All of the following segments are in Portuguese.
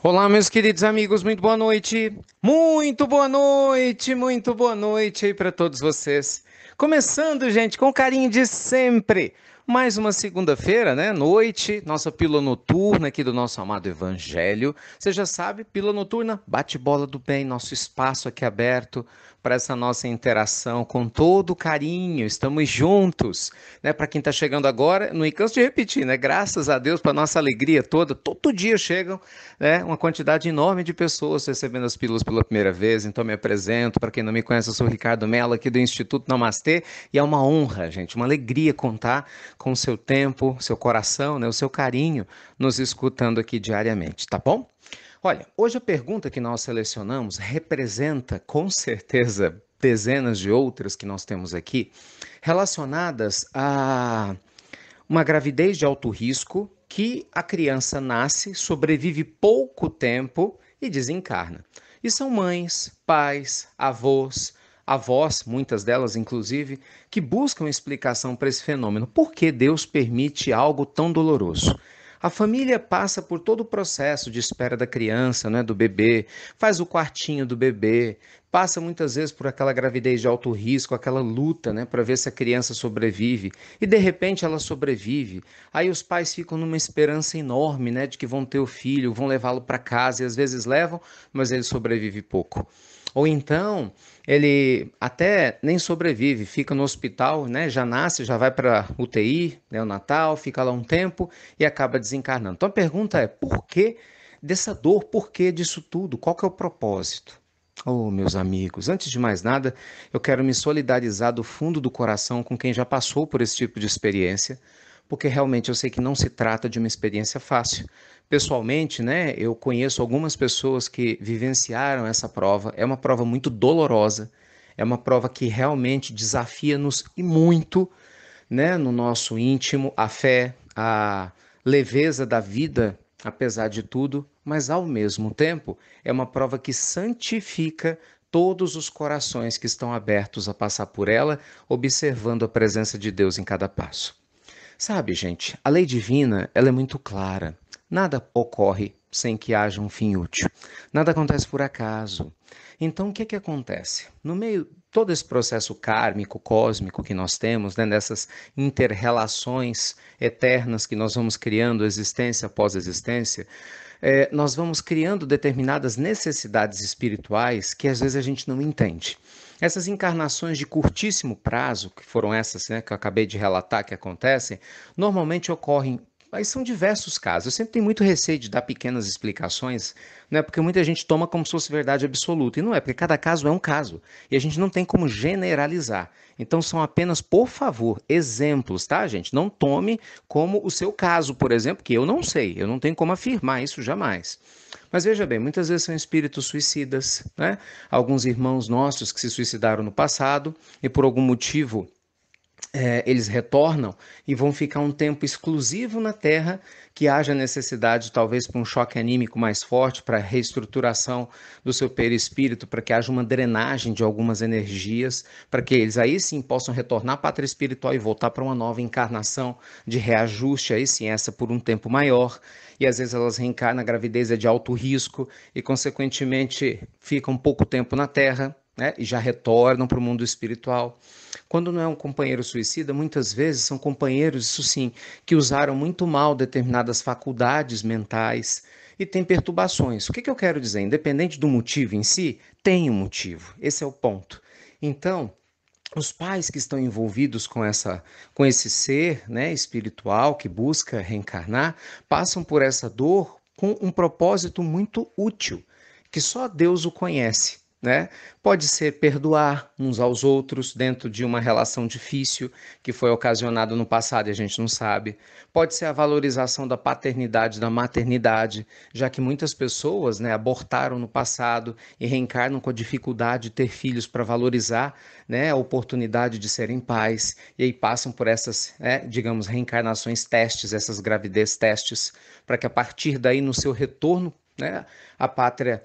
Olá, meus queridos amigos, muito boa noite. Muito boa noite, muito boa noite aí para todos vocês. Começando, gente, com o carinho de sempre. Mais uma segunda-feira, né? Noite, nossa pílula noturna aqui do nosso amado Evangelho. Você já sabe, pílula noturna, bate-bola do bem, nosso espaço aqui aberto para essa nossa interação com todo carinho. Estamos juntos, né? Para quem está chegando agora, não me canso de repetir, né? Graças a Deus, para nossa alegria toda, todo dia chegam, né, uma quantidade enorme de pessoas recebendo as pílulas pela primeira vez. Então, me apresento. Para quem não me conhece, eu sou o Ricardo Mello, aqui do Instituto Namastê. E é uma honra, gente, uma alegria contar com o seu tempo, seu coração, né, o seu carinho nos escutando aqui diariamente, tá bom? Olha, hoje a pergunta que nós selecionamos representa, com certeza, dezenas de outras que nós temos aqui, relacionadas a uma gravidez de alto risco que a criança nasce, sobrevive pouco tempo e desencarna. E são mães, pais, avós, avós, muitas delas inclusive, que buscam explicação para esse fenômeno. Por que Deus permite algo tão doloroso? A família passa por todo o processo de espera da criança, né, do bebê, faz o quartinho do bebê, passa muitas vezes por aquela gravidez de alto risco, aquela luta, né, para ver se a criança sobrevive, e de repente ela sobrevive. Aí os pais ficam numa esperança enorme, né, de que vão ter o filho, vão levá-lo para casa, e às vezes levam, mas ele sobrevive pouco. Ou então, ele até nem sobrevive, fica no hospital, né? Já nasce, já vai para UTI, neonatal, fica lá um tempo e acaba desencarnando. Então a pergunta é: por que dessa dor? Por que disso tudo? Qual que é o propósito? Oh, meus amigos, antes de mais nada, eu quero me solidarizar do fundo do coração com quem já passou por esse tipo de experiência, porque realmente eu sei que não se trata de uma experiência fácil. Pessoalmente, né, eu conheço algumas pessoas que vivenciaram essa prova. É uma prova muito dolorosa, é uma prova que realmente desafia-nos e muito, né, no nosso íntimo, a fé, a leveza da vida, apesar de tudo, mas ao mesmo tempo é uma prova que santifica todos os corações que estão abertos a passar por ela, observando a presença de Deus em cada passo. Sabe, gente, a lei divina, ela é muito clara. Nada ocorre sem que haja um fim útil. Nada acontece por acaso. Então, o que que acontece? No meio de todo esse processo kármico, cósmico que nós temos, né, dessas inter-relações eternas que nós vamos criando, existência após existência, nós vamos criando determinadas necessidades espirituais que às vezes a gente não entende. Essas encarnações de curtíssimo prazo, que foram essas, né, que eu acabei de relatar que acontecem, normalmente ocorrem. Mas são diversos casos. Eu sempre tenho muito receio de dar pequenas explicações, né? Porque muita gente toma como se fosse verdade absoluta. E não é, porque cada caso é um caso. E a gente não tem como generalizar. Então são apenas, por favor, exemplos, tá, gente? Não tome como o seu caso, por exemplo, que eu não sei. Eu não tenho como afirmar isso jamais. Mas veja bem, muitas vezes são espíritos suicidas, né? Alguns irmãos nossos que se suicidaram no passado e por algum motivo eles retornam e vão ficar um tempo exclusivo na Terra, que haja necessidade, talvez, para um choque anímico mais forte, para a reestruturação do seu perispírito, para que haja uma drenagem de algumas energias, para que eles aí sim possam retornar à pátria espiritual e voltar para uma nova encarnação de reajuste, aí sim, essa por um tempo maior. E às vezes elas reencarnam, a gravidez é de alto risco e, consequentemente, ficam pouco tempo na Terra, né, e já retornam para o mundo espiritual. Quando não é um companheiro suicida, muitas vezes são companheiros, isso sim, que usaram muito mal determinadas faculdades mentais e têm perturbações. O que que eu quero dizer? Independente do motivo em si, tem um motivo. Esse é o ponto. Então, os pais que estão envolvidos com esse ser, né, espiritual que busca reencarnar, passam por essa dor com um propósito muito útil, que só Deus o conhece. Né? Pode ser perdoar uns aos outros dentro de uma relação difícil que foi ocasionada no passado e a gente não sabe. Pode ser a valorização da paternidade, da maternidade, já que muitas pessoas, né, abortaram no passado e reencarnam com a dificuldade de ter filhos para valorizar, né, a oportunidade de serem pais, e aí passam por essas, digamos, reencarnações testes, essas gravidez testes, para que a partir daí, no seu retorno, né, à pátria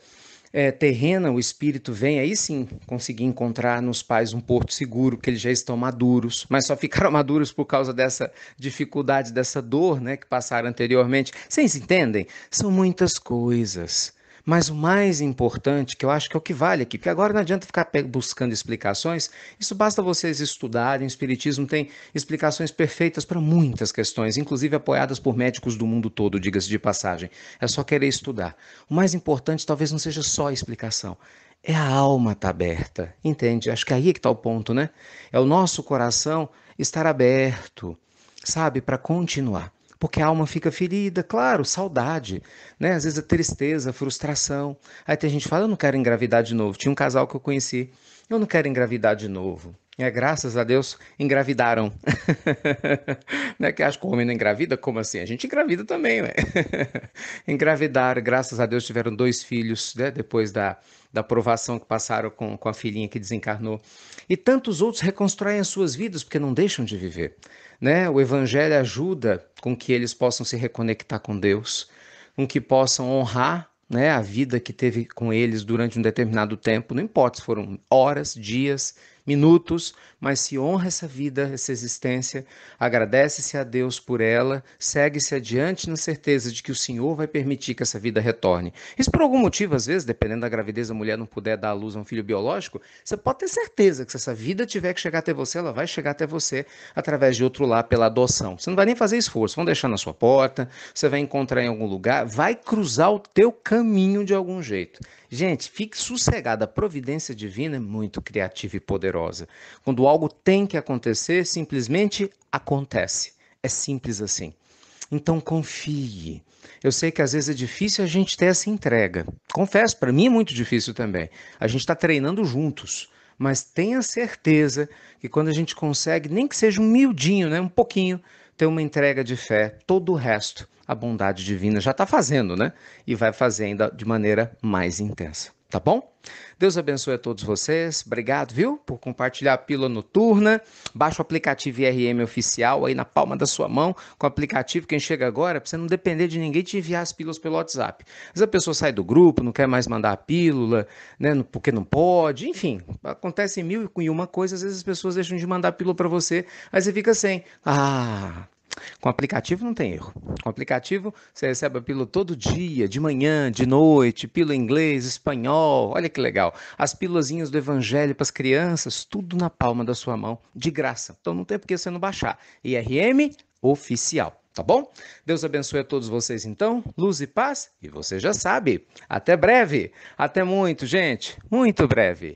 terrena, o espírito vem, aí sim conseguir encontrar nos pais um porto seguro, que eles já estão maduros, mas só ficaram maduros por causa dessa dificuldade, dessa dor, né, que passaram anteriormente. Vocês entendem? São muitas coisas. Mas o mais importante, que eu acho que é o que vale aqui, porque agora não adianta ficar buscando explicações, isso basta vocês estudarem. O Espiritismo tem explicações perfeitas para muitas questões, inclusive apoiadas por médicos do mundo todo, diga-se de passagem. É só querer estudar. O mais importante talvez não seja só a explicação, é a alma estar aberta, entende? Acho que aí é que está o ponto, né? É o nosso coração estar aberto, sabe, para continuar. Porque a alma fica ferida, claro, saudade, né? Às vezes a tristeza, a frustração. Aí tem gente que fala, eu não quero engravidar de novo. Tinha um casal que eu conheci, eu não quero engravidar de novo. Graças a Deus, engravidaram. Né, que acho que o homem não engravida? Como assim? A gente engravida também, ué. Engravidaram, graças a Deus tiveram 2 filhos, né, depois da aprovação que passaram com a filhinha que desencarnou. E tantos outros reconstroem as suas vidas porque não deixam de viver, né? O Evangelho ajuda com que eles possam se reconectar com Deus, com que possam honrar, né, a vida que teve com eles durante um determinado tempo, não importa se foram horas, dias, minutos, mas se honra essa vida, essa existência, agradece-se a Deus por ela, segue-se adiante na certeza de que o Senhor vai permitir que essa vida retorne. Isso por algum motivo, às vezes, dependendo da gravidez, a mulher não puder dar à luz a um filho biológico, você pode ter certeza que se essa vida tiver que chegar até você, ela vai chegar até você através de outro lar, pela adoção. Você não vai nem fazer esforço, vão deixar na sua porta, você vai encontrar em algum lugar, vai cruzar o teu caminho de algum jeito. Gente, fique sossegado, a providência divina é muito criativa e poderosa. Quando algo tem que acontecer, simplesmente acontece. É simples assim. Então confie. Eu sei que às vezes é difícil a gente ter essa entrega. Confesso, para mim é muito difícil também. A gente está treinando juntos. Mas tenha certeza que quando a gente consegue, nem que seja um miudinho, né, um pouquinho, ter uma entrega de fé, todo o resto, a bondade divina já está fazendo, né? E vai fazer ainda de maneira mais intensa. Tá bom? Deus abençoe a todos vocês. Obrigado, viu, por compartilhar a pílula noturna. Baixa o aplicativo IRM oficial aí na palma da sua mão. Com o aplicativo, quem chega agora, para você não depender de ninguém te enviar as pílulas pelo WhatsApp. Às vezes a pessoa sai do grupo, não quer mais mandar a pílula, né, porque não pode. Enfim, acontece mil e uma coisas. Às vezes as pessoas deixam de mandar a pílula para você, aí você fica sem. Com o aplicativo não tem erro. Com o aplicativo você recebe a pílula todo dia, de manhã, de noite, pílula em inglês, espanhol, olha que legal. As pílulazinhas do Evangelho para as crianças, tudo na palma da sua mão, de graça. Então não tem por que você não baixar. IRM oficial, tá bom? Deus abençoe a todos vocês então, luz e paz, e você já sabe. Até breve, até muito, gente, muito breve.